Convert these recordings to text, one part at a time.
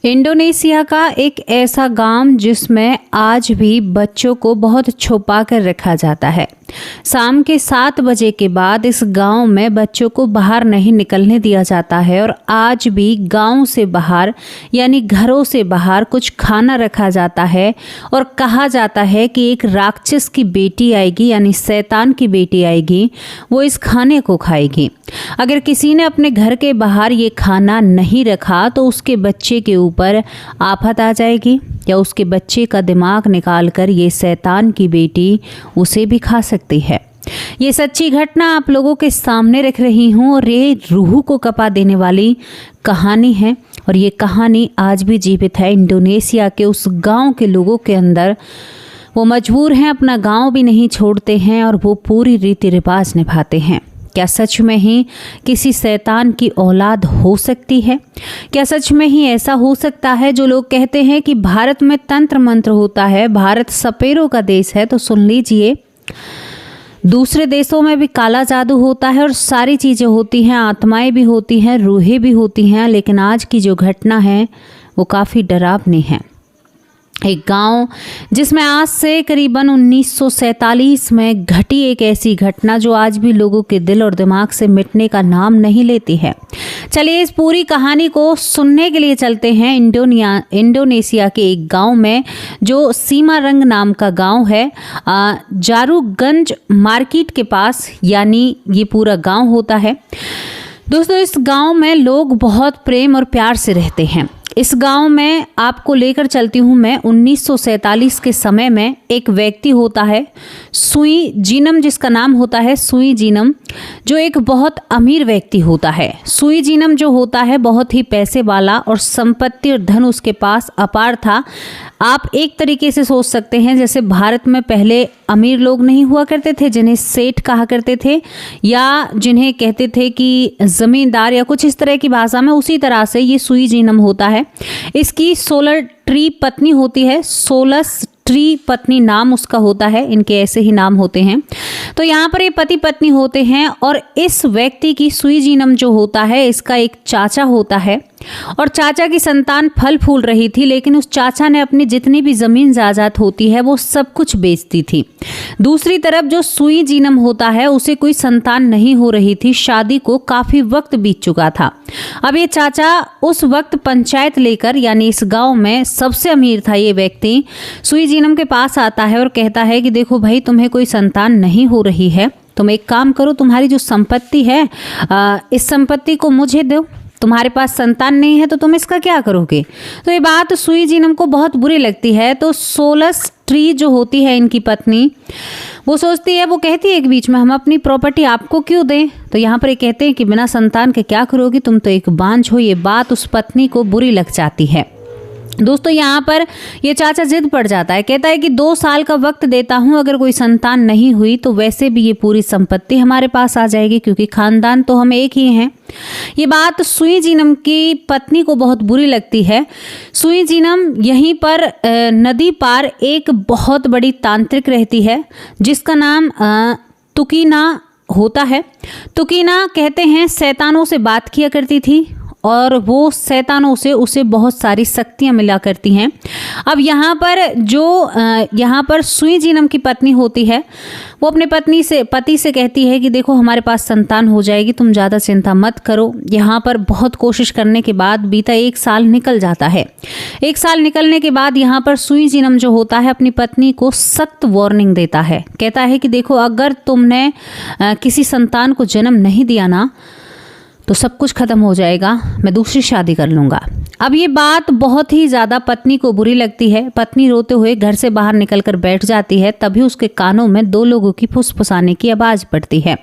Indonesia का एक ऐसा गांव जिसमें आज भी बच्चों को बहुत छुपा कर रखा जाता है। शाम के 7 बजे के बाद इस गांव में बच्चों को बाहर नहीं निकलने दिया जाता है और आज भी गांव से बाहर यानी घरों से बाहर कुछ खाना रखा जाता है और कहा जाता है कि एक राक्षस की बेटी आएगी यानी शैतान की बेटी आएगी, वो इस खाने को खाएगी। अगर किसी ने अपने घर के बाहर ये खाना नहीं रखा तो उसके बच्चे के ऊपर आफत आ जाएगी या उसके बच्चे का दिमाग निकाल कर ये शैतान की बेटी उसे भी खा सकती है। ये सच्ची घटना आप लोगों के सामने रख रही हूँ और ये रूह को कपा देने वाली कहानी है और ये कहानी आज भी जीवित है इंडोनेशिया के उस गांव के लोगों के अंदर। वो मजबूर हैं, अपना गांव भी नहीं छोड़ते हैं और वो पूरी रीति रिवाज निभाते हैं। क्या सच में ही किसी शैतान की औलाद हो सकती है? क्या सच में ही ऐसा हो सकता है जो लोग कहते हैं कि भारत में तंत्र मंत्र होता है, भारत सपेरों का देश है, तो सुन लीजिए, दूसरे देशों में भी काला जादू होता है और सारी चीज़ें होती हैं, आत्माएं भी होती हैं, रूहें भी होती हैं। लेकिन आज की जो घटना है वो काफ़ी डरावनी है। एक गांव जिसमें आज से करीबन 1947 में घटी एक ऐसी घटना जो आज भी लोगों के दिल और दिमाग से मिटने का नाम नहीं लेती है। चलिए इस पूरी कहानी को सुनने के लिए चलते हैं इंडोनेशिया के एक गांव में जो सीमारंग नाम का गांव है, जारूगंज मार्केट के पास, यानी ये पूरा गांव होता है। दोस्तों, इस गांव में लोग बहुत प्रेम और प्यार से रहते हैं। इस गांव में आपको लेकर चलती हूँ मैं 1947 के समय में। एक व्यक्ति होता है सुई जीनम, जिसका नाम होता है सुई जीनम, जो एक बहुत अमीर व्यक्ति होता है। सुई जीनम जो होता है बहुत ही पैसे वाला और संपत्ति और धन उसके पास अपार था। आप एक तरीके से सोच सकते हैं जैसे भारत में पहले अमीर लोग नहीं हुआ करते थे जिन्हें सेठ कहा करते थे या जिन्हें कहते थे कि जमींदार या कुछ इस तरह की भाषा में, उसी तरह से ये सुई जीनम होता है। इसकी 16 ट्री पत्नी होती है, 16 ट्री पत्नी नाम उसका होता है, इनके ऐसे ही नाम होते हैं। तो यहाँ पर ये पति पत्नी होते हैं और इस व्यक्ति की सुई जीनम जो होता है इसका एक चाचा होता है और चाचा की संतान फल फूल रही थी, लेकिन उस चाचा ने अपनी जितनी भी जमीन जायदाद होती है वो सब कुछ बेचती थी। दूसरी तरफ जो सुई जीनम होता है उसे कोई संतान नहीं हो रही थी, शादी को काफी वक्त बीत चुका था। अब ये चाचा उस वक्त पंचायत लेकर, यानी इस गांव में सबसे अमीर था ये व्यक्ति, सुई जीनम के पास आता है और कहता है कि देखो भाई, तुम्हें कोई संतान नहीं हो रही है, तुम एक काम करो, तुम्हारी जो संपत्ति है इस संपत्ति को मुझे दो। तुम्हारे पास संतान नहीं है तो तुम इसका क्या करोगे? तो ये बात सुई जीनम को बहुत बुरी लगती है। तो 16 ट्री जो होती है इनकी पत्नी, वो सोचती है, वो कहती है एक बीच में, हम अपनी प्रॉपर्टी आपको क्यों दें? तो यहाँ पर ये कहते हैं कि बिना संतान के क्या करोगी, तुम तो एक बांझ हो। ये बात उस पत्नी को बुरी लग जाती है। दोस्तों, यहाँ पर ये चाचा जिद पड़ जाता है, कहता है कि 2 साल का वक्त देता हूँ, अगर कोई संतान नहीं हुई तो वैसे भी ये पूरी संपत्ति हमारे पास आ जाएगी, क्योंकि खानदान तो हम एक ही हैं। ये बात सुई जीनम की पत्नी को बहुत बुरी लगती है। सुई जीनम यहीं पर नदी पार एक बहुत बड़ी तांत्रिक रहती है जिसका नाम तुकीना होता है। तुकीना कहते हैं शैतानों से बात किया करती थी और वो शैतानों से उसे बहुत सारी शक्तियां मिला करती हैं। अब यहाँ पर सुई जीनम की पत्नी होती है, वो अपने पति से कहती है कि देखो, हमारे पास संतान हो जाएगी, तुम ज़्यादा चिंता मत करो। यहाँ पर बहुत कोशिश करने के बाद बीता 1 साल निकल जाता है। 1 साल निकलने के बाद यहाँ पर सुई जीनम जो होता है अपनी पत्नी को सख्त वार्निंग देता है, कहता है कि देखो, अगर तुमने किसी संतान को जन्म नहीं दिया ना तो सब कुछ खत्म हो जाएगा, मैं दूसरी शादी कर लूँगा। अब ये बात बहुत ही ज़्यादा पत्नी को बुरी लगती है। पत्नी रोते हुए घर से बाहर निकलकर बैठ जाती है। तभी उसके कानों में 2 लोगों की फुसफुसाने की आवाज़ पड़ती है।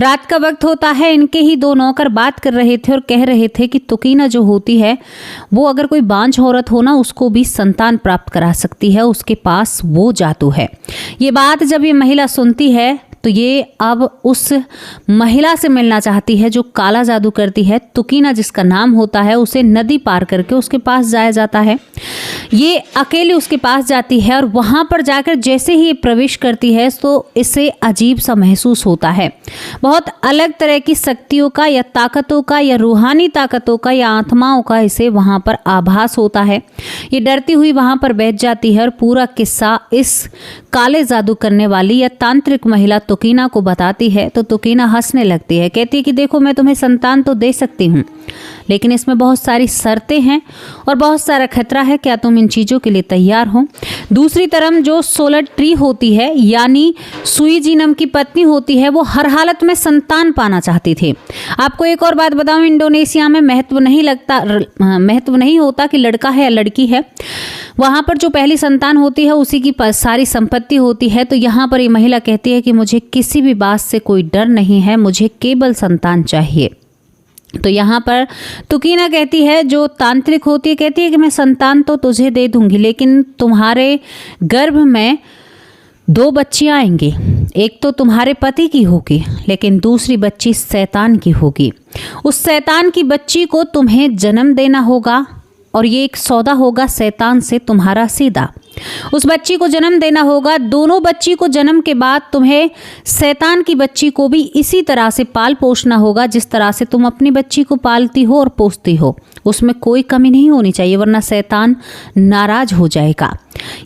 रात का वक्त होता है, इनके ही 2 नौकर बात कर रहे थे और कह रहे थे कि तुकीना जो होती है वो अगर कोई बांझ औरत हो ना, उसको भी संतान प्राप्त करा सकती है, उसके पास वो जादू है। ये बात जब ये महिला सुनती है तो ये अब उस महिला से मिलना चाहती है जो काला जादू करती है। तुकीना जिसका नाम होता है, उसे नदी पार करके उसके पास जाया जाता है। ये अकेले उसके पास जाती है और वहाँ पर जाकर जैसे ही ये प्रवेश करती है तो इसे अजीब सा महसूस होता है। बहुत अलग तरह की शक्तियों का या ताकतों का या रूहानी ताकतों का या आत्माओं का इसे वहाँ पर आभास होता है। ये डरती हुई वहाँ पर बैठ जाती है और पूरा किस्सा इस काले जादू करने वाली या तांत्रिक महिला तुकीना को बताती है। तो तुकीना हंसने लगती है, कहती है कि देखो, मैं तुम्हें संतान तो दे सकती हूँ, लेकिन इसमें बहुत सारी शर्तें हैं और बहुत सारा खतरा है। क्या तुम इन चीज़ों के लिए तैयार हो? दूसरी तरफ जो सोलर ट्री होती है यानी सुई जीनम की पत्नी होती है, वो हर हालत में संतान पाना चाहती थी। आपको एक और बात बताऊं, इंडोनेशिया में महत्व नहीं होता कि लड़का है या लड़की है। वहाँ पर जो पहली संतान होती है उसी की सारी संपत्ति होती है। तो यहाँ पर ये महिला कहती है कि मुझे किसी भी बात से कोई डर नहीं है, मुझे केवल संतान चाहिए। तो यहाँ पर तुकीना कहती है, जो तांत्रिक होती है, कहती है कि मैं संतान तो तुझे दे दूंगी, लेकिन तुम्हारे गर्भ में 2 बच्चियाँ आएंगी। एक तो तुम्हारे पति की होगी, लेकिन दूसरी बच्ची शैतान की होगी। उस शैतान की बच्ची को तुम्हें जन्म देना होगा और ये एक सौदा होगा शैतान से तुम्हारा सीधा। उस बच्ची को जन्म देना होगा। दोनों बच्ची को जन्म के बाद तुम्हें शैतान की बच्ची को भी इसी तरह से पाल पोषना होगा जिस तरह से तुम अपनी बच्ची को पालती हो और पोसती हो। उसमें कोई कमी नहीं होनी चाहिए, वरना शैतान नाराज हो जाएगा।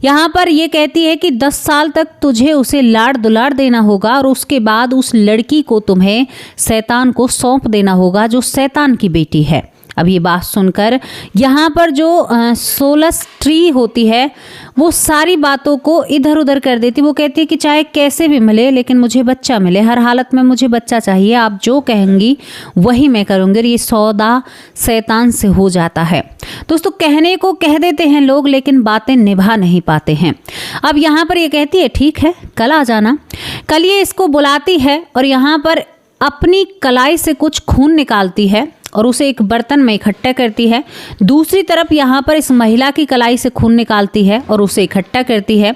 यहाँ पर ये कहती है कि 10 साल तक तुझे उसे लाड़ दुलार देना होगा और उसके बाद उस लड़की को तुम्हें शैतान को सौंप देना होगा जो शैतान की बेटी है। अब ये बात सुनकर यहाँ पर जो सोलस ट्री होती है वो सारी बातों को इधर उधर कर देती। वो कहती है कि चाहे कैसे भी मिले, लेकिन मुझे बच्चा मिले, हर हालत में मुझे बच्चा चाहिए। आप जो कहेंगी वही मैं करूँगी। ये सौदा शैतान से हो जाता है। दोस्तों, कहने को कह देते हैं लोग, लेकिन बातें निभा नहीं पाते हैं। अब यहाँ पर ये कहती है ठीक है, कल आ जाना। कल ये इसको बुलाती है और यहाँ पर अपनी कलाई से कुछ खून निकालती है और उसे एक बर्तन में इकट्ठा करती है। दूसरी तरफ यहाँ पर इस महिला की कलाई से खून निकालती है और उसे इकट्ठा करती है।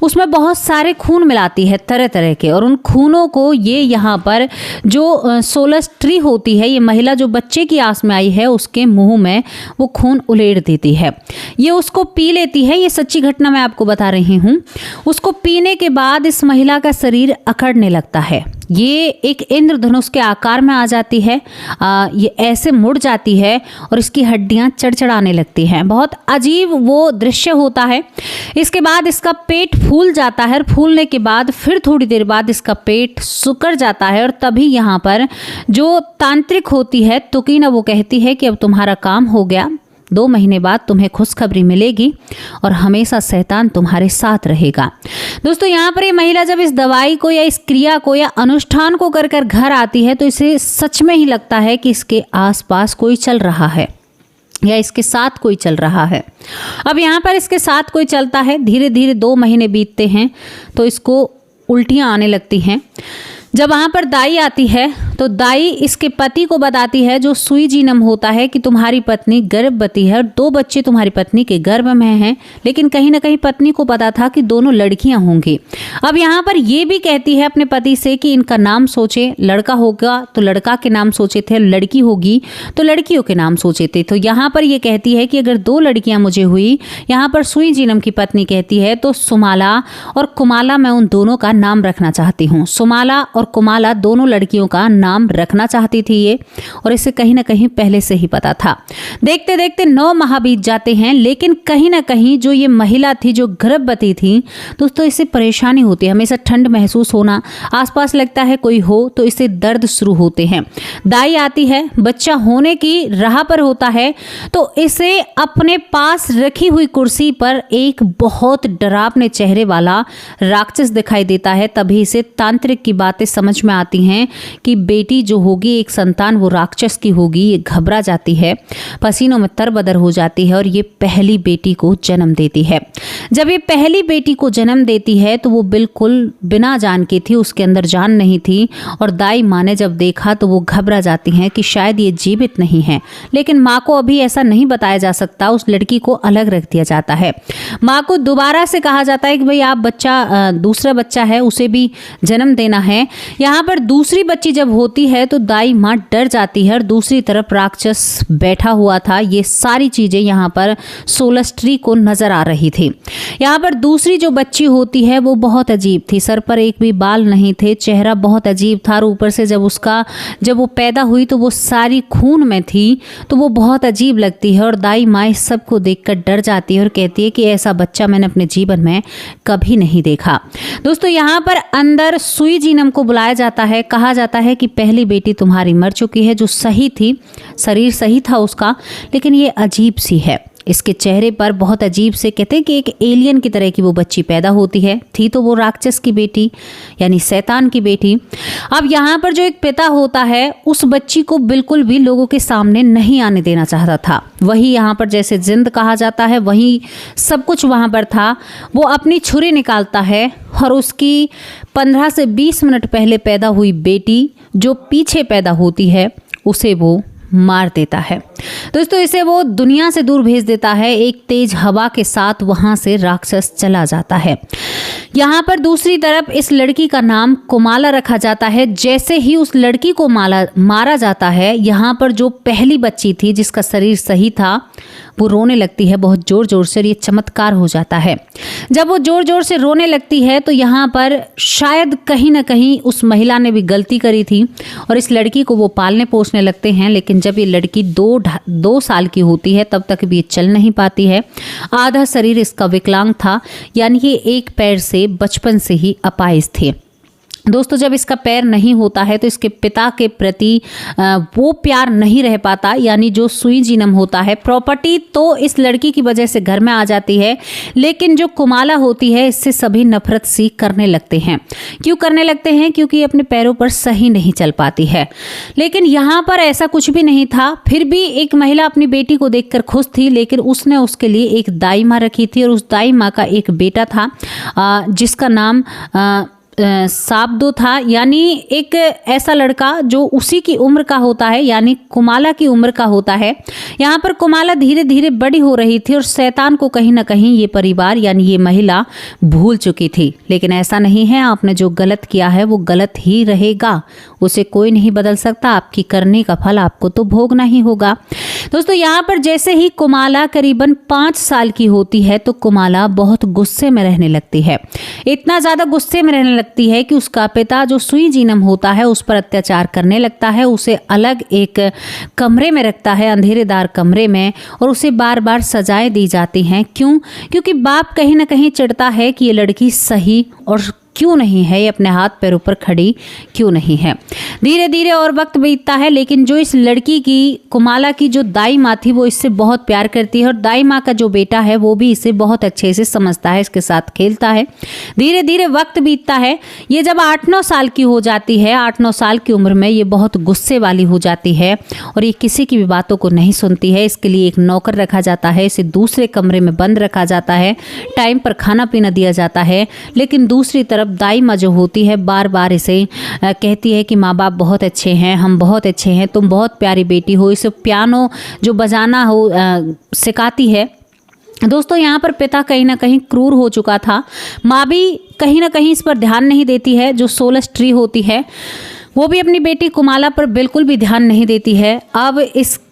उसमें बहुत सारे खून मिलाती है तरह तरह के, और उन खूनों को ये यहाँ पर जो सोलस ट्री होती है, ये महिला जो बच्चे की आस में आई है उसके मुंह में वो खून उलेड़ देती है। ये उसको पी लेती है। ये सच्ची घटना मैं आपको बता रही हूँ। उसको पीने के बाद इस महिला का शरीर अकड़ने लगता है। ये एक इंद्रधनुष के आकार में आ जाती है। ये ऐसे मुड़ जाती है और इसकी हड्डियां चढ़चढ़ाने लगती हैं। बहुत अजीब वो दृश्य होता है। इसके बाद इसका पेट फूल जाता है और फूलने के बाद फिर थोड़ी देर बाद इसका पेट सुकड़ जाता है। और तभी यहाँ पर जो तांत्रिक होती है तुकीना, वो कहती है कि अब तुम्हारा काम हो गया। 2 महीने बाद तुम्हें खुशखबरी मिलेगी और हमेशा शैतान तुम्हारे साथ रहेगा। दोस्तों, यहाँ पर ये महिला जब इस दवाई को या इस क्रिया को या अनुष्ठान को कर कर घर आती है तो इसे सच में ही लगता है कि इसके आसपास कोई चल रहा है या इसके साथ कोई चल रहा है। अब यहाँ पर इसके साथ कोई चलता है। धीरे धीरे 2 महीने बीतते हैं तो इसको उल्टियाँ आने लगती हैं। जब वहाँ पर दाई आती है तो दाई इसके पति को बताती है, जो सुई जीनम होता है, कि तुम्हारी पत्नी गर्भवती है और 2 बच्चे तुम्हारी पत्नी के गर्भ में हैं। लेकिन कहीं ना कहीं पत्नी को पता था कि दोनों लड़कियां होंगी। अब यहाँ पर ये भी कहती है अपने पति से कि इनका नाम सोचे। लड़का होगा तो लड़का के नाम सोचे थे, लड़की होगी तो लड़कियों के नाम सोचे थे। तो यहाँ पर ये कहती है कि अगर 2 लड़कियां मुझे हुई, यहाँ पर सुई जीनम की पत्नी कहती है, तो सुमाला और कुमाला मैं उन दोनों का नाम रखना चाहती हूँ। सुमाला और कुमाला दोनों लड़कियों का नाम रखना चाहती थी ये, और इसे कहीं ना कहीं पहले से ही पता था। देखते देखते 9 माह बीत जाते हैं, लेकिन कहीं ना कहीं जो ये महिला थी जो गर्भवती थी, दोस्तों इसे परेशानी होती है। हमेशा ठंड महसूस होना, आसपास लगता है कोई हो तो इसे दर्द शुरू होते हैं। दाई आती है, बच्चा होने की राह पर होता है तो इसे अपने पास रखी हुई कुर्सी पर एक बहुत डरावने चेहरे वाला राक्षस दिखाई देता है। तभी इसे तांत्रिक की बातें समझ में आती हैं कि बेटी जो होगी, एक संतान वो राक्षस की होगी। ये घबरा जाती है, पसीनों में तरबदर हो जाती है और ये पहली बेटी को जन्म देती है। जब ये पहली बेटी को जन्म देती है तो वो बिल्कुल बिना जान की थी, उसके अंदर जान नहीं थी। और दाई माँ ने जब देखा तो वो घबरा जाती हैं कि शायद ये जीवित नहीं है। लेकिन माँ को अभी ऐसा नहीं बताया जा सकता, उस लड़की को अलग रख दिया जाता है। माँ को दोबारा से कहा जाता है कि भाई आप दूसरा बच्चा है उसे भी जन्म देना है। यहाँ पर दूसरी बच्ची जब होती है तो दाई माँ डर जाती है और दूसरी तरफ राक्षस बैठा हुआ था। ये सारी चीजें यहाँ पर सोलस्ट्री को नजर आ रही थी। यहाँ पर दूसरी जो बच्ची होती है वो बहुत अजीब थी, सर पर एक भी बाल नहीं थे, चेहरा बहुत अजीब था और ऊपर से जब वो पैदा हुई तो वो सारी खून में थी, तो वो बहुत अजीब लगती है। और दाई माँ इस सब को देखकर डर जाती है और कहती है कि ऐसा बच्चा मैंने अपने जीवन में कभी नहीं देखा। दोस्तों यहाँ पर अंदर सुई जीनम को बुलाया जाता है। कहा जाता है कि पहली बेटी तुम्हारी मर चुकी है, जो सही थी, शरीर सही था उसका, लेकिन ये अजीब सी है। इसके चेहरे पर बहुत अजीब से, कहते हैं कि एक एलियन की तरह की वो बच्ची पैदा होती है। थी तो वो राक्षस की बेटी यानी शैतान की बेटी। अब यहाँ पर जो एक पिता होता है उस बच्ची को बिल्कुल भी लोगों के सामने नहीं आने देना चाहता था। वही यहाँ पर जैसे जिंद कहा जाता है, वही सब कुछ वहाँ पर था। वो अपनी छुरी निकालता है और उसकी 15 से 20 मिनट पहले पैदा हुई बेटी जो पीछे पैदा होती है उसे वो मार देता है। दोस्तों इसे वो दुनिया से दूर भेज देता है। एक तेज हवा के साथ वहां से राक्षस चला जाता है। यहाँ पर दूसरी तरफ इस लड़की का नाम कोमाला रखा जाता है। जैसे ही उस लड़की को मारा जाता है, यहाँ पर जो पहली बच्ची थी जिसका शरीर सही था वो रोने लगती है बहुत जोर जोर से, और ये चमत्कार हो जाता है। जब वो जोर जोर से रोने लगती है तो यहाँ पर शायद कहीं ना कहीं उस महिला ने भी गलती करी थी और इस लड़की को वो पालने पोसने लगते हैं। लेकिन जब ये लड़की 2 साल की होती है तब तक भी ये चल नहीं पाती है। आधा शरीर इसका विकलांग था, यानी कि एक पैर से बचपन से ही अपाहिज थे। दोस्तों जब इसका पैर नहीं होता है तो इसके पिता के प्रति वो प्यार नहीं रह पाता, यानी जो सुई जीनम होता है। प्रॉपर्टी तो इस लड़की की वजह से घर में आ जाती है, लेकिन जो कोमाला होती है इससे सभी नफरत सी करने लगते हैं। क्यों करने लगते हैं? क्योंकि अपने पैरों पर सही नहीं चल पाती है। लेकिन यहाँ पर ऐसा कुछ भी नहीं था। फिर भी एक महिला अपनी बेटी को देखकर खुश थी, लेकिन उसने उसके लिए एक दाई माँ रखी थी और उस दाई माँ का एक बेटा था जिसका नाम साबदो था, यानी एक ऐसा लड़का जो उसी की उम्र का होता है, यानी कोमाला की उम्र का होता है। यहाँ पर कोमाला धीरे धीरे बड़ी हो रही थी और शैतान को कहीं ना कहीं ये परिवार यानी ये महिला भूल चुकी थी। लेकिन ऐसा नहीं है, आपने जो गलत किया है वो गलत ही रहेगा, उसे कोई नहीं बदल सकता। आपकी करने का फल आपको तो भोगना ही होगा। दोस्तों यहाँ पर जैसे ही कोमाला करीबन 5 साल की होती है तो कोमाला बहुत गुस्से में रहने लगती है। इतना ज़्यादा गुस्से में रहने लगती है कि उसका पिता जो सुई जीनम होता है उस पर अत्याचार करने लगता है। उसे अलग एक कमरे में रखता है, अंधेरेदार कमरे में, और उसे बार बार सजाएं दी जाती हैं। क्यों? क्योंकि बाप कहीं ना कहीं चिढ़ता है कि ये लड़की सही और क्यों नहीं है, ये अपने हाथ पैरों पर खड़ी क्यों नहीं है। धीरे धीरे और वक्त बीतता है, लेकिन जो इस लड़की की कोमाला की जो दाई माँ थी वो इससे बहुत प्यार करती है और दाई माँ का जो बेटा है वो भी इसे बहुत अच्छे से समझता है, इसके साथ खेलता है। धीरे धीरे वक्त बीतता है। ये जब 8-9 साल की हो जाती है, 8-9 साल की उम्र में ये बहुत गुस्से वाली हो जाती है और ये किसी की भी बातों को नहीं सुनती है। इसके लिए एक नौकर रखा जाता है, इसे दूसरे कमरे में बंद रखा जाता है, टाइम पर खाना पीना दिया जाता है। लेकिन दूसरी तरफ दाई माँ जो होती है बार बार इसे कहती है कि माँ बाप बहुत अच्छे हैं, हम बहुत अच्छे हैं, तुम बहुत प्यारी बेटी हो। इसे पियानो जो बजाना हो सिखाती है। दोस्तों यहाँ पर पिता कहीं ना कहीं क्रूर हो चुका था, माँ भी कहीं ना कहीं इस पर ध्यान नहीं देती है। जो सोलस्ट्री होती है वो भी अपनी बेटी कोमाला पर बिल्कुल भी ध्यान नहीं देती है। अब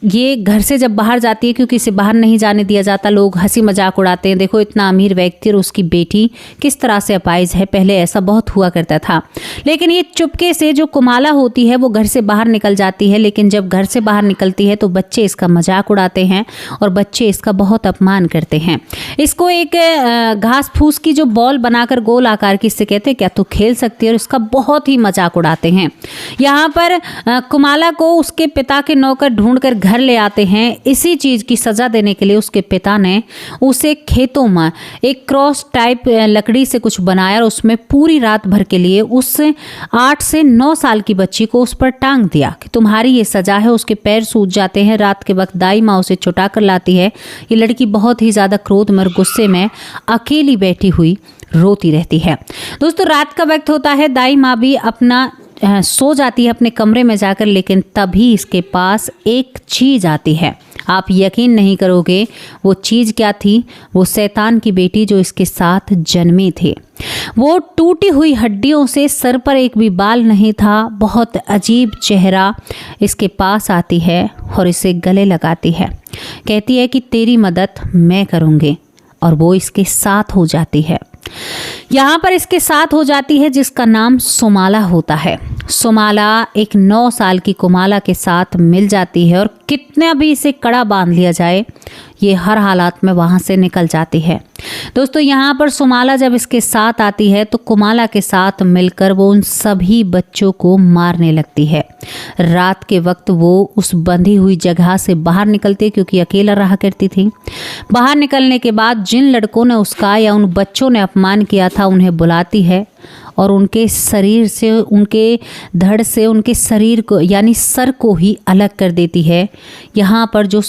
ये घर से जब बाहर जाती है, क्योंकि इसे बाहर नहीं जाने दिया जाता, लोग हंसी मजाक उड़ाते हैं, देखो इतना अमीर व्यक्ति और उसकी बेटी किस तरह से अपाहिज है। पहले ऐसा बहुत हुआ करता था। लेकिन ये चुपके से जो कोमाला होती है वो घर से बाहर निकल जाती है। लेकिन जब घर से बाहर निकलती है तो बच्चे इसका मजाक उड़ाते हैं और बच्चे इसका बहुत अपमान करते हैं। इसको एक घास फूस की जो बॉल बनाकर गोल आकार की, इससे कहते हैं क्या तू खेल सकती है, और इसका बहुत ही मजाक उड़ाते हैं। यहाँ पर कुमाला को उसके पिता के नौकर ढूंढकर घर ले आते हैं। इसी चीज की सजा देने के लिए उसके पिता ने उसे खेतों में एक क्रॉस टाइप लकड़ी से कुछ बनाया और उसमें पूरी रात भर के लिए उस 8 से 9 साल की बच्ची को उस पर टांग दिया कि तुम्हारी ये सजा है। उसके पैर सूज जाते हैं। रात के वक्त दाई माँ उसे छुटा कर लाती है। ये लड़की बहुत ही ज्यादा क्रोध में और गुस्से में अकेली बैठी हुई रोती रहती है। दोस्तों रात का वक्त होता है। दाई माँ भी अपना सो जाती है अपने कमरे में जाकर, लेकिन तभी इसके पास एक चीज आती है। आप यकीन नहीं करोगे वो चीज क्या थी। वो शैतान की बेटी जो इसके साथ जन्मी थी। वो टूटी हुई हड्डियों से, सर पर एक भी बाल नहीं था, बहुत अजीब चेहरा इसके पास आती है और इसे गले लगाती है। कहती है कि तेरी मदद मैं करूँगी, और वो इसके साथ हो जाती है। यहाँ पर इसके साथ हो जाती है जिसका नाम सुमाला होता है। सुमाला एक 9 साल की कुमाला के साथ मिल जाती है और कितना भी इसे कड़ा बांध लिया जाए ये हर हालात में वहाँ से निकल जाती है। दोस्तों यहाँ पर सुमाला जब इसके साथ आती है तो कुमाला के साथ मिलकर वो उन सभी बच्चों को मारने लगती है। रात के वक्त वो उस बंधी हुई जगह से बाहर निकलती है क्योंकि अकेला रहा करती थी। बाहर निकलने के बाद जिन लड़कों ने उसका या उन बच्चों ने अपमान किया था उन्हें बुलाती है और उनके शरीर से, उनके धड़ से उनके शरीर को यानी सर को ही अलग कर देती है। यहाँ पर जो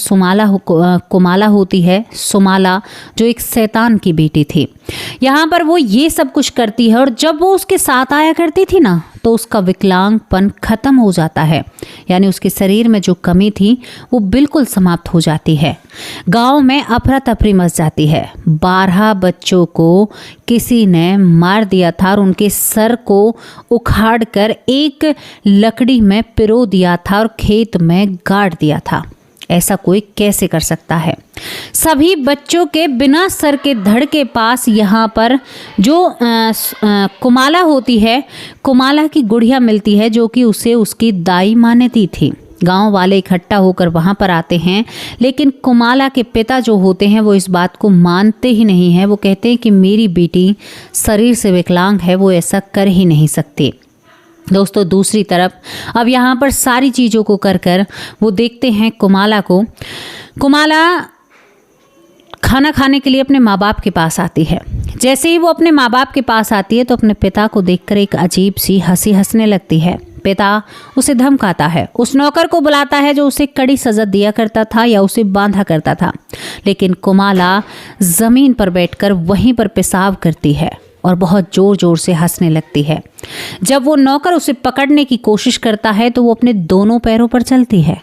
कुमाला होती है, सुमाला जो एक शैतान की बेटी थी, यहाँ पर वो ये सब कुछ करती है। और जब वो उसके साथ आया करती थी ना तो उसका विकलांगपन खत्म हो जाता है, यानी उसके शरीर में जो कमी थी वो बिल्कुल समाप्त हो जाती है। गांव में अफरा तफरी मच जाती है। 12 बच्चों को किसी ने मार दिया था और उनके सर को उखाड़कर एक लकड़ी में पिरो दिया था और खेत में गाड़ दिया था। ऐसा कोई कैसे कर सकता है। सभी बच्चों के बिना सर के धड़ के पास यहाँ पर जो कुमाला होती है, कुमाला की गुड़िया मिलती है जो कि उसे उसकी दाई माँ ने दी थी। गांव वाले इकट्ठा होकर वहाँ पर आते हैं, लेकिन कुमाला के पिता जो होते हैं वो इस बात को मानते ही नहीं हैं। वो कहते हैं कि मेरी बेटी शरीर से विकलांग है, वो ऐसा कर ही नहीं सकती। दोस्तों दूसरी तरफ अब यहाँ पर सारी चीज़ों को कर वो देखते हैं कुमाला को। कुमाला खाना खाने के लिए अपने माँ बाप के पास आती है। जैसे ही वो अपने माँ बाप के पास आती है तो अपने पिता को देखकर एक अजीब सी हंसी हंसने लगती है। पिता उसे धमकाता है, उस नौकर को बुलाता है जो उसे कड़ी सजा दिया करता था या उसे बांधा करता था, लेकिन कुमाला ज़मीन पर बैठकर वहीं पर पेशाब करती है और बहुत ज़ोर ज़ोर से हंसने लगती है। जब वो नौकर उसे पकड़ने की कोशिश करता है तो वो अपने दोनों पैरों पर चलती है,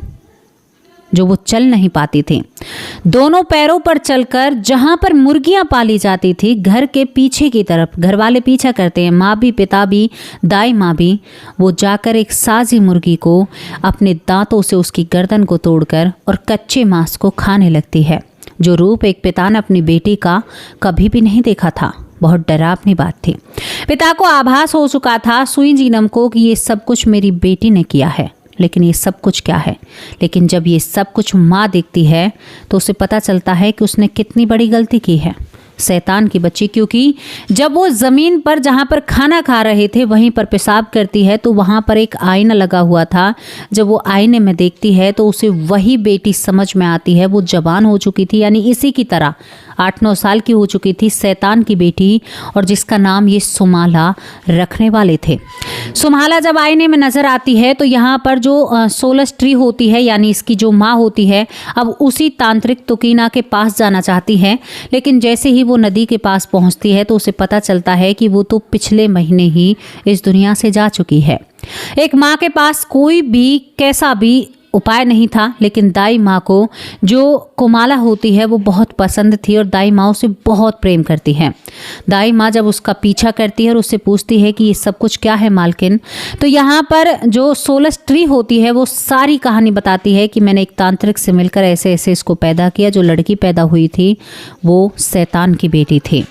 जो वो चल नहीं पाती थी। दोनों पैरों पर चलकर जहां पर मुर्गियां पाली जाती थी घर के पीछे की तरफ, घर वाले पीछा करते हैं, माँ भी पिता भी दाई माँ भी, वो जाकर एक साजी मुर्गी को अपने दांतों से उसकी गर्दन को तोड़कर और कच्चे मांस को खाने लगती है, जो रूप एक पिता ने अपनी बेटी का कभी भी नहीं देखा था। बहुत डरावनी बात थी। पिता को आभास हो चुका था सुई जीनम को कि ये सब कुछ मेरी बेटी ने किया है, लेकिन ये सब कुछ क्या है। लेकिन जब ये सब कुछ माँ देखती है तो उसे पता चलता है कि उसने कितनी बड़ी गलती की है। शैतान की बच्ची, क्योंकि जब वो ज़मीन पर जहाँ पर खाना खा रहे थे वहीं पर पेशाब करती है तो वहाँ पर एक आईना लगा हुआ था। जब वो आईने में देखती है तो उसे वही बेटी समझ में आती है। वो जवान हो चुकी थी, यानी इसी की तरह 8-9 साल की हो चुकी थी, शैतान की बेटी, और जिसका नाम ये सुमाला रखने वाले थे। सुमाला जब आईने में नज़र आती है तो यहाँ पर जो सोलस ट्री होती है, यानी इसकी जो माँ होती है, अब उसी तांत्रिक तुकीना के पास जाना चाहती है। लेकिन जैसे ही वो नदी के पास पहुँचती है तो उसे पता चलता है कि वो तो पिछले महीने ही इस दुनिया से जा चुकी है। एक माँ के पास कोई भी कैसा भी उपाय नहीं था, लेकिन दाई माँ को जो कुमाला होती है वो बहुत पसंद थी और दाई माँ उसे बहुत प्रेम करती है। दाई माँ जब उसका पीछा करती है और उससे पूछती है कि ये सब कुछ क्या है मालकिन, तो यहाँ पर जो सोलस ट्री होती है वो सारी कहानी बताती है कि मैंने एक तांत्रिक से मिलकर ऐसे ऐसे इसको पैदा किया। जो लड़की पैदा हुई थी वो शैतान की बेटी थी।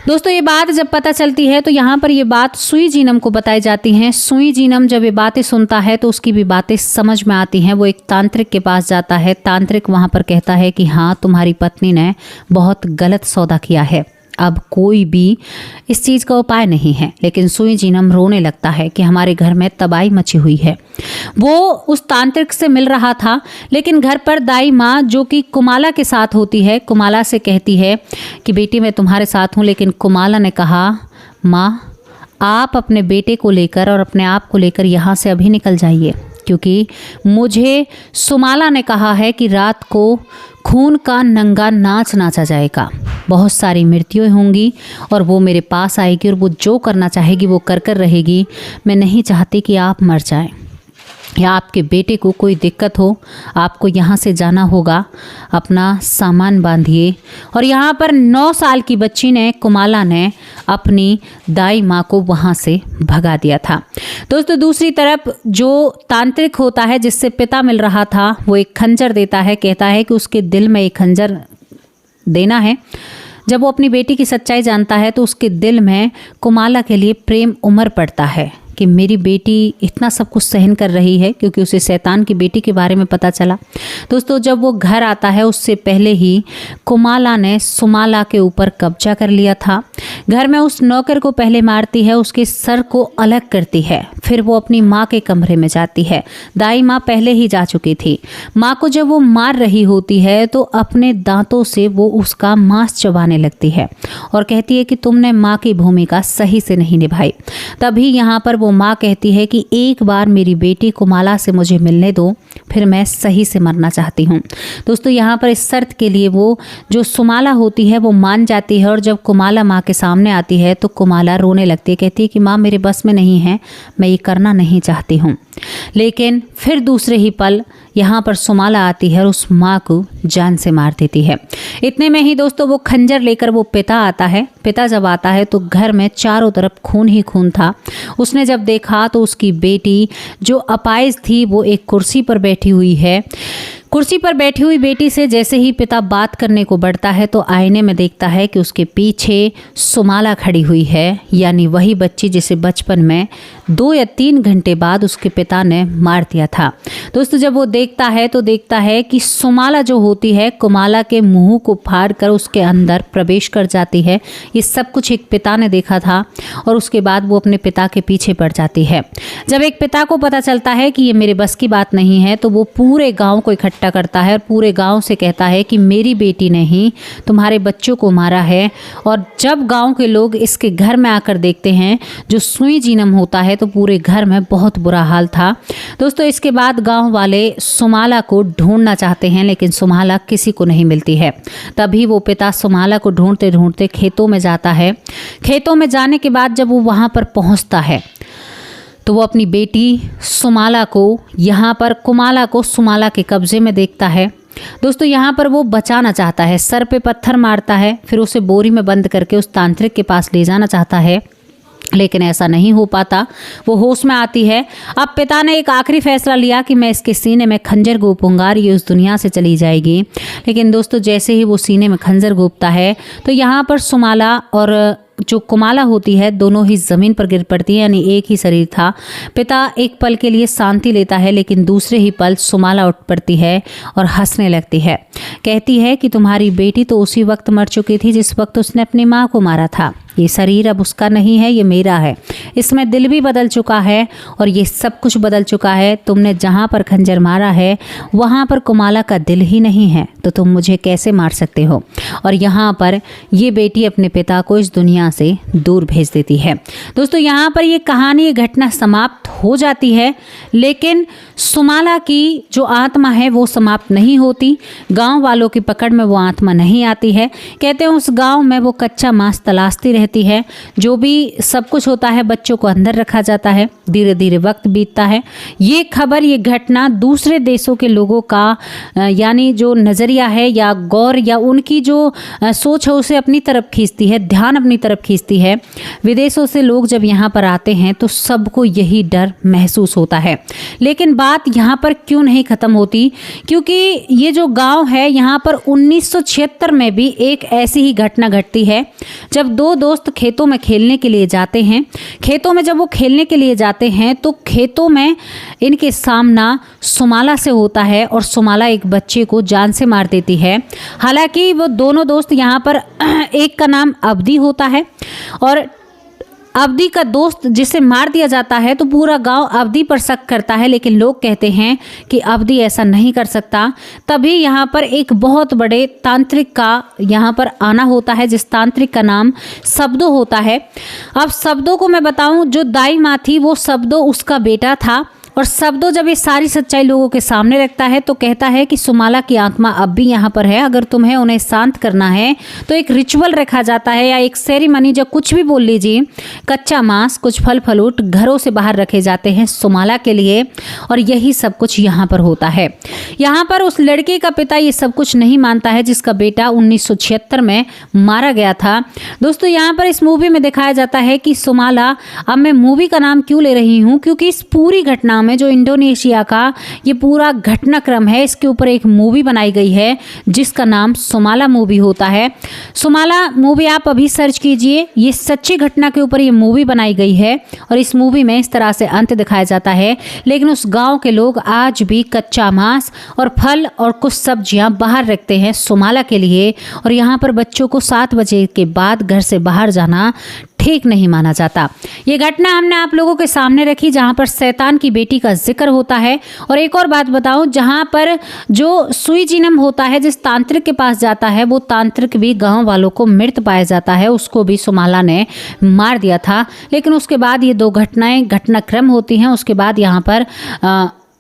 दोस्तों ये बात जब पता चलती है तो यहाँ पर ये बात सुई जीनम को बताई जाती हैं। सुई जीनम जब ये बातें सुनता है तो उसकी भी बातें समझ में आती हैं। वो एक तांत्रिक के पास जाता है। तांत्रिक वहाँ पर कहता है कि हाँ, तुम्हारी पत्नी ने बहुत गलत सौदा किया है। अब कोई भी इस चीज़ का उपाय नहीं है। लेकिन सुई जीनम रोने लगता है कि हमारे घर में तबाही मची हुई है। वो उस तांत्रिक से मिल रहा था, लेकिन घर पर दाई माँ जो कि कुमाला के साथ होती है, कुमाला से कहती है कि बेटी मैं तुम्हारे साथ हूँ। लेकिन कुमाला ने कहा माँ आप अपने बेटे को लेकर और अपने आप को लेकर यहाँ से अभी निकल जाइए, क्योंकि मुझे सुमाला ने कहा है कि रात को खून का नंगा नाच नाचा जाएगा, बहुत सारी मृत्युएं होंगी और वो मेरे पास आएगी और वो जो करना चाहेगी वो कर कर रहेगी। मैं नहीं चाहती कि आप मर जाएं या आपके बेटे को कोई दिक्कत हो। आपको यहाँ से जाना होगा, अपना सामान बांधिए। और यहाँ पर 9 साल की बच्ची ने, कुमाला ने, अपनी दाई माँ को वहाँ से भगा दिया था। दोस्तों दूसरी तरफ जो तांत्रिक होता है जिससे पिता मिल रहा था, वो एक खंजर देता है, कहता है कि उसके दिल में एक खंजर देना है। जब वो अपनी बेटी की सच्चाई जानता है तो उसके दिल में कुमाला के लिए प्रेम उमड़ पड़ता है कि मेरी बेटी इतना सब कुछ सहन कर रही है, क्योंकि उसे शैतान की बेटी के बारे में पता चला। दोस्तों जब वो घर आता है उससे पहले ही कुमाला ने सुमाला के ऊपर कब्जा कर लिया था। घर में उस नौकर को पहले मारती है, उसके सर को अलग करती है, फिर वो अपनी माँ के कमरे में जाती है। दाई माँ पहले ही जा चुकी थी। माँ को जब वो मार रही होती है तो अपने दांतों से वो उसका मांस चबाने लगती है और कहती है कि तुमने माँ की भूमिका सही से नहीं निभाई। तभी यहाँ पर वो माँ कहती है कि एक बार मेरी बेटी कुमाला से मुझे मिलने दो, फिर मैं सही से मरना चाहती हूँ। दोस्तों यहाँ पर इस शर्त के लिए वो जो सुमाला होती है वो मान जाती है और जब कुमाला माँ के सामने आती है तो कुमाला रोने लगती है, कहती है कि माँ मेरे बस में नहीं है, मैं ये करना नहीं चाहती हूँ। लेकिन फिर दूसरे ही पल यहाँ पर सुमाला आती है और उस माँ को जान से मार देती है। इतने में ही दोस्तों वो खंजर लेकर वो पिता आता है। पिता जब आता है तो घर में चारों तरफ खून ही खून था। उसने जब देखा तो उसकी बेटी जो अपाहिज थी वो एक कुर्सी पर बैठी हुई है। कुर्सी पर बैठी हुई बेटी से जैसे ही पिता बात करने को बढ़ता है तो आईने में देखता है कि उसके पीछे सुमाला खड़ी हुई है, यानी वही बच्ची जिसे बचपन में 2 या 3 घंटे बाद उसके पिता ने मार दिया था। दोस्तों जब वो देखता है तो देखता है कि सुमाला जो होती है कुमाला के मुंह को फाड़ कर उसके अंदर प्रवेश कर जाती है। ये सब कुछ एक पिता ने देखा था और उसके बाद वो अपने पिता के पीछे पड़ जाती है। जब एक पिता को पता चलता है कि ये मेरे बस की बात नहीं है तो वो पूरे गाँव को इकट्ठा करता है और पूरे गांव से कहता है कि मेरी बेटी ने ही तुम्हारे बच्चों को मारा है। और जब गांव के लोग इसके घर में आकर देखते हैं जो सुई जीनम होता है तो पूरे घर में बहुत बुरा हाल था। दोस्तों इसके बाद गांव वाले सुमाला को ढूंढना चाहते हैं, लेकिन सुमाला किसी को नहीं मिलती है। तभी वो पिता सुमाला को ढूंढते ढूंढते खेतों में जाता है। खेतों में जाने के बाद जब वो वहां पर पहुंचता है तो वो अपनी बेटी सुमाला को यहाँ पर कुमाला को सुमाला के कब्जे में देखता है। दोस्तों यहाँ पर वो बचाना चाहता है, सर पे पत्थर मारता है, फिर उसे बोरी में बंद करके उस तांत्रिक के पास ले जाना चाहता है, लेकिन ऐसा नहीं हो पाता। वो होश में आती है। अब पिता ने एक आखिरी फैसला लिया कि मैं इसके सीने में खंजर गोपूंगा और ये उस दुनिया से चली जाएगी। लेकिन दोस्तों जैसे ही वो सीने में खंजर गोपता है तो यहाँ पर सुमाला और जो कुमाला होती है दोनों ही ज़मीन पर गिर पड़ती है, यानी एक ही शरीर था। पिता एक पल के लिए शांति लेता है, लेकिन दूसरे ही पल सुमाला उठ पड़ती है और हंसने लगती है। कहती है कि तुम्हारी बेटी तो उसी वक्त मर चुकी थी जिस वक्त उसने अपनी माँ को मारा था। ये शरीर अब उसका नहीं है, ये मेरा है। इसमें दिल भी बदल चुका है और ये सब कुछ बदल चुका है। तुमने जहाँ पर खंजर मारा है वहाँ पर कुमाला का दिल ही नहीं है, तो तुम मुझे कैसे मार सकते हो। और यहाँ पर ये बेटी अपने पिता को इस दुनिया से दूर भेज देती है। दोस्तों यहाँ पर ये कहानी, ये घटना समाप्त हो जाती है, लेकिन सुमाला की जो आत्मा है वो समाप्त नहीं होती। गाँव वालों की पकड़ में वो आत्मा नहीं आती है। कहते हैं उस गाँव में वो कच्चा मांस तलाशती रहती है। जो भी सब कुछ होता है बच्चों को अंदर रखा जाता है। धीरे धीरे वक्त बीतता है। ये खबर, ये घटना दूसरे देशों के लोगों का यानी जो नज़रिया है या गौर या उनकी जो सोच है उसे अपनी तरफ खींचती है, ध्यान अपनी तरफ खींचती है। विदेशों से लोग जब यहाँ पर आते हैं तो सबको यही डर महसूस होता है। लेकिन बात यहाँ पर क्यों नहीं ख़त्म होती, क्योंकि ये जो गांव है यहाँ पर 1976 में भी एक ऐसी ही घटना घटती है। जब दो दोस्त खेतों में खेलने के लिए जाते हैं, खेतों में जब वो खेलने के लिए जाते हैं तो खेतों में इनके सामना सुमाला से होता है और सुमाला एक बच्चे को जान से मार देती है। हालांकि वो दोनों दोस्त यहाँ पर एक का नाम अवधि होता है और अवधि का दोस्त जिसे मार दिया जाता है तो पूरा गांव अवधि पर शक करता है, लेकिन लोग कहते हैं कि अवधि ऐसा नहीं कर सकता। तभी यहाँ पर एक बहुत बड़े तांत्रिक का यहाँ पर आना होता है, जिस तांत्रिक का नाम शब्दो होता है। अब शब्दो को मैं बताऊं, जो दाई माँ थी वो शब्दो उसका बेटा था और शब्दो जब ये सारी सच्चाई लोगों के सामने रखता है तो कहता है कि सुमाला की आत्मा अब भी यहाँ पर है, अगर तुम्हें उन्हें शांत करना है तो एक रिचुअल रखा जाता है या एक सेरेमनी, जो कुछ भी बोल लीजिए, कच्चा मांस, कुछ फल फलूट घरों से बाहर रखे जाते हैं सुमाला के लिए और यही सब कुछ यहाँ पर होता है। यहाँ पर उस लड़के का पिता ये सब कुछ नहीं मानता है जिसका बेटा 1976 में मारा गया था। दोस्तों यहाँ पर इस मूवी में दिखाया जाता है कि सुमाला, अब मैं मूवी का नाम क्यों ले रही हूँ, क्योंकि इस पूरी घटना में जो इंडोनेशिया का ये पूरा घटनाक्रम है, इसके ऊपर एक मूवी बनाई गई है जिसका नाम सुमाला मूवी होता है। सुमाला मूवी आप अभी सर्च कीजिए, ये सच्ची घटना के ऊपर ये मूवी बनाई गई है और इस मूवी में इस तरह से अंत दिखाया जाता है। लेकिन उस गांव के लोग आज भी कच्चा मांस और फल और कुछ सब्जियां बाहर रखते हैं सुमाला के लिए और यहाँ पर बच्चों को 7 बजे के बाद घर से बाहर जाना ठीक नहीं माना जाता। ये घटना हमने आप लोगों के सामने रखी जहाँ पर शैतान की बेटी का जिक्र होता है। और एक और बात बताऊं, जहाँ पर जो सुई जिनम होता है, जिस तांत्रिक के पास जाता है, वो तांत्रिक भी गांव वालों को मृत पाया जाता है, उसको भी सुमाला ने मार दिया था। लेकिन उसके बाद ये दो घटनाक्रम होती हैं, उसके बाद यहाँ पर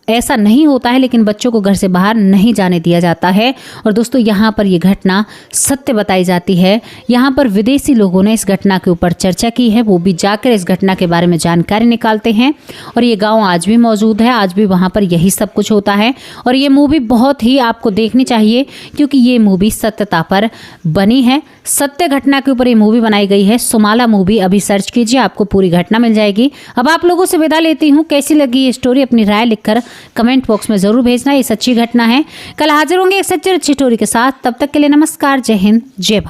ऐसा नहीं होता है, लेकिन बच्चों को घर से बाहर नहीं जाने दिया जाता है। और दोस्तों यहाँ पर ये घटना सत्य बताई जाती है। यहाँ पर विदेशी लोगों ने इस घटना के ऊपर चर्चा की है, वो भी जाकर इस घटना के बारे में जानकारी निकालते हैं और ये गांव आज भी मौजूद है, आज भी वहाँ पर यही सब कुछ होता है। और ये मूवी बहुत ही आपको देखनी चाहिए क्योंकि ये मूवी सत्यता पर बनी है, सत्य घटना के ऊपर ये मूवी बनाई गई है। सुमाला मूवी अभी सर्च कीजिए, आपको पूरी घटना मिल जाएगी। अब आप लोगों से विदा लेती हूँ। कैसी लगी ये स्टोरी अपनी राय लिखकर कमेंट बॉक्स में जरूर भेजना। ये सच्ची घटना है। कल हाजिर होंगे एक सच्ची और अच्छी स्टोरी के साथ। तब तक के लिए नमस्कार, जय हिंद, जय भारत।